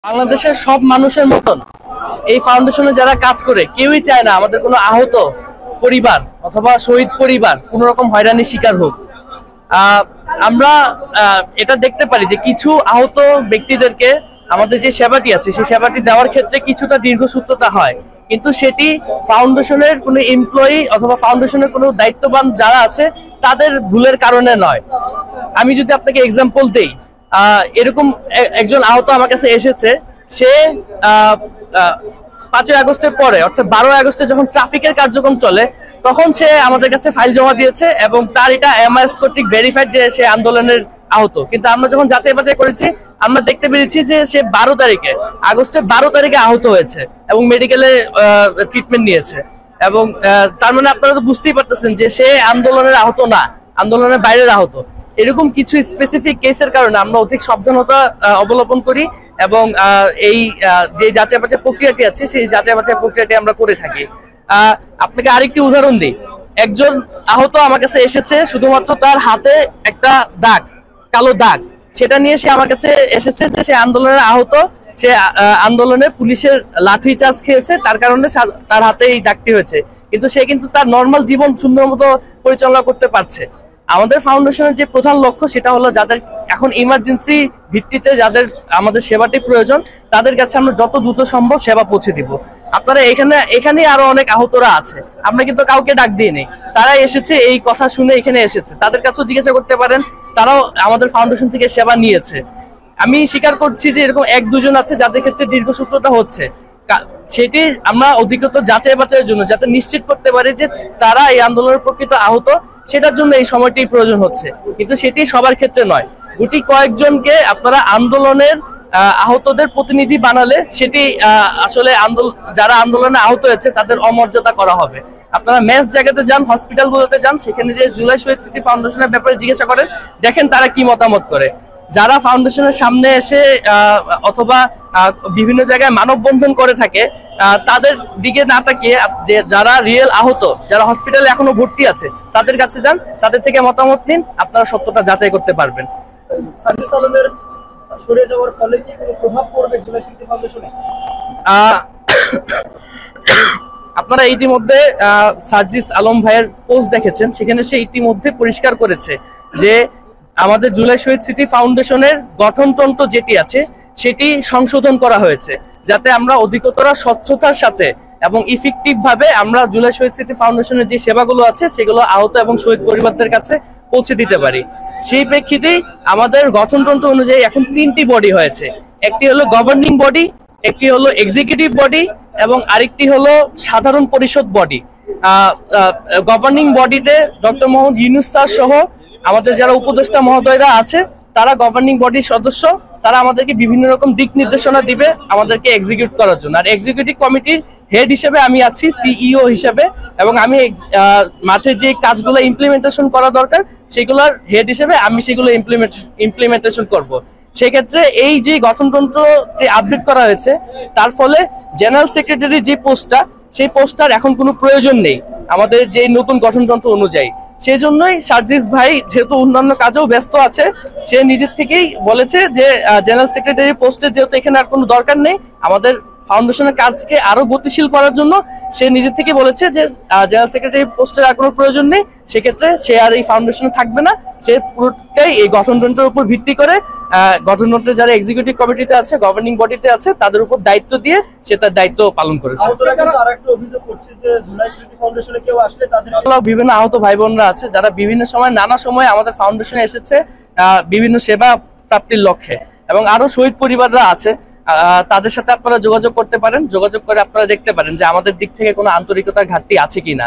বাংলাদেশের সব মানুষের মতন এই ফাউন্ডেশনে যারা কাজ করে কেউই চায় না আমাদের কোনো আহত পরিবার অথবা শহীদ পরিবার কোনো রকম হয়রানির শিকার হোক। আমরা এটা দেখতে পারি যে কিছু আহত ব্যক্তিদেরকে আমাদের যে সেবাটি আছে সেই সেবাটি দেওয়ার ক্ষেত্রে কিছুটা দীর্ঘসূত্রতা হয়, কিন্তু সেটি ফাউন্ডেশনের কোনো এমপ্লয়ি অথবা ফাউন্ডেশনের কোনো দায়িত্ববান যারা আছে তাদের ভুলের কারণে নয়। আমি যদি আপনাকে এক্সাম্পল দেই, এরকম একজন আহত আমার কাছে এসেছে। সে 5ই আগস্টের পরে অর্থাৎ 12ই আগস্টে যখন ট্রাফিকের কার্যক্রম চলে তখন সে আমাদের কাছে ফাইল জমা দিয়েছে এবং তার এটা এমআইএস কর্তৃক ভেরিফাইড যে সে আন্দোলনের আহত। কিন্তু আমরা যখন যাচাই বাছাই করেছি আমরা দেখতে পেরেছি যে সে 12 আগস্টের 12 তারিখে আহত হয়েছে এবং মেডিকেলে ট্রিটমেন্ট নিয়েছে। এবং তার মানে আপনারা তো বুঝতেই পারতেছেন যে সে আন্দোলনের আহত না, আন্দোলনের বাইরের আহত। এরকম কিছু স্পেসিফিক কেসের কারণে আমরা অধিক সাবধানতা অবলম্বন করি এবং এই যে যাচাই বাছাই প্রক্রিয়াটি আছে সেই যাচাই বাছাই প্রক্রিয়াটি আমরা করে থাকি। আপনাকে আরেকটি উদাহরণ দিই। একজন আহত আমার কাছে এসেছে, শুধুমাত্র তার হাতে একটা দাগ, কালো দাগ, সেটা নিয়ে সে আমার কাছে এসেছে যে সে আন্দোলনের আহত, সে আন্দোলনে পুলিশের লাঠি চার্জ খেয়েছে, তার কারণে তার হাতে এই দাগটি হয়েছে। কিন্তু সে কিন্তু তার নর্মাল জীবন সুন্দর মতো পরিচালনা করতে পারছে। আমাদের ফাউন্ডেশনের যে প্রধান লক্ষ্য সেটা হলো যাদের এখন ইমার্জেন্সি ভিত্তিতে যাদের আমাদের সেবাটি প্রয়োজন তাদের কাছে আমরা যত দ্রুত সম্ভব সেবা পৌঁছে দিব। আপনারা এখানে আরো অনেক আহতরা আছে, আমরা কিন্তু কাউকে ডাক দিয়ে নেই, তারা এসেছে এই কথা শুনে এখানে এসেছে, তাদের কাছেও জিজ্ঞাসা করতে পারেন, তারাও আমাদের ফাউন্ডেশন থেকে সেবা নিয়েছে। আমি স্বীকার করছি যে এরকম 1-2 জন আছে যাদের ক্ষেত্রে দীর্ঘসূত্রতা হচ্ছে, সেটি আমরা অধিকত যাচাই বাছাইয়ের জন্য যাতে নিশ্চিত করতে পারি যে তারা এই আন্দোলনের প্রকৃত আহত, সেটার জন্য এই সময়টি প্রয়োজন হচ্ছে। কিন্তু সেটি সবার ক্ষেত্রে নয়, গুটি কয়েকজনকে আপনারা আন্দোলনের আহতদের প্রতিনিধি বানালে সেটি আসলে যারা আন্দোলনে আহত হয়েছে তাদের অমর্যাদা করা হবে। আপনারা ম্যাচ জায়গাতে যান, হসপিটালগুলোতে যান, সেখানে যে জুলাই শহীদ স্মৃতি ফাউন্ডেশনের ব্যাপারে জিজ্ঞাসা করেন, দেখেন তারা কি মতামত করে। যারা ফাউন্ডেশনের সামনে এসে অথবা বিভিন্ন জায়গায় মানববন্ধন করে থাকে তাদের দিকে না তাকিয়ে যে যারা রিয়েল আহত, যারা হসপিটালে এখনো ভর্তি আছে তাদের কাছে যান, তাদের থেকে মতামত নিন, আপনারা সত্যতা যাচাই করতে পারবেন। সার্জিস আলমের সরে যাওয়ার ফলে কি কোনো প্রভাব পড়বে জুলাই স্মৃতি ফাউন্ডেশনে? আপনারা ইতিমধ্যে সার্জিস আলম ভাইয়ের পোস্ট দেখেছেন, সেখানে সে ইতিমধ্যে পরিষ্কার করেছে যে আমাদের জুলাই শহীদ স্মৃতি ফাউন্ডেশনের গঠনতন্ত্র যেটি আছে সেটি সংশোধন করা হয়েছে যাতে আমরা অধিকতর স্বচ্ছতার সাথে এবং ইফেক্টিভ ভাবে আমরা জুলাই শহীদ স্মৃতি ফাউন্ডেশনের যে সেবাগুলো আছে সেগুলো আহত এবং শহীদ পরিবারদের কাছে পৌঁছে দিতে পারি। সেই প্রেক্ষিতেই আমাদের গঠনতন্ত্র অনুযায়ী এখন 3টি বডি হয়েছে। একটি হলো গভর্নিং বডি, একটি হলো এক্সিকিউটিভ বডি এবং আরেকটি হলো সাধারণ পরিষদ বডি। গভর্নিং বডিতে ডক্টর মোহাম্মদ ইউনূস স্যার সহ আমাদের যারা উপদেষ্টা মহোদয়রা আছে তারা গভর্নিং বডির সদস্য, তারা আমাদেরকে বিভিন্ন রকম দিক নির্দেশনা দিবে আমাদেরকে এক্সিকিউট করার জন্য। আর এক্সিকিউটিভ কমিটির হেড হিসেবে আমি আছি, সিইও হিসেবে, এবং আমি মাঠে যে কাজগুলো ইমপ্লিমেন্টেশন করা দরকার সেগুলোর হেড হিসেবে আমি সেগুলো ইমপ্লিমেন্টেশন করব। সেক্ষেত্রে এই যে গঠনতন্ত্র আপডেট করা হয়েছে তার ফলে জেনারেল সেক্রেটারি যে পোস্টটা, সেই পোস্টটার এখন কোনো প্রয়োজন নেই আমাদের যে নতুন গঠনতন্ত্র অনুযায়ী। সেই জন্যই সার্জিস ভাই যেহেতু অন্যান্য কাজেও ব্যস্ত আছে, সে নিজের থেকেই বলেছে যে জেনারেল সেক্রেটারি পোস্টে যেহেতু এখানে আর কোনো দরকার নেই, আমাদের ফাউন্ডেশনের কাজকে আরো গতিশীল করার জন্য সে নিজের থেকে বলেছে যে জেনারেল সেক্রেটারি পোস্টের আর কোনো প্রয়োজন নেই, সেক্ষেত্রে সে আর এই ফাউন্ডেশনে থাকবে না। সে পুরোটাই এই গঠনতন্ত্রের উপর ভিত্তি করে গঠনতন্ত্রে যারা এক্সিকিউটিভ কমিটিতে আছে, গভর্নিং বডিতে আছে, তাদের উপর দায়িত্ব দিয়ে সে তার দায়িত্ব পালন করেছে। বিভিন্ন আহত ভাই বোনরা আছে যারা বিভিন্ন সময় নানা সময় আমাদের ফাউন্ডেশনে এসেছে বিভিন্ন সেবা প্রাপ্তির লক্ষ্যে, এবং আরো শহীদ পরিবাররা আছে, তাদের সাথে আপনারা যোগাযোগ করতে পারেন। যোগাযোগ করে আপনারা দেখতে পারেন যে আমাদের দিক থেকে কোনো আন্তরিকতার ঘাটতি আছে কিনা।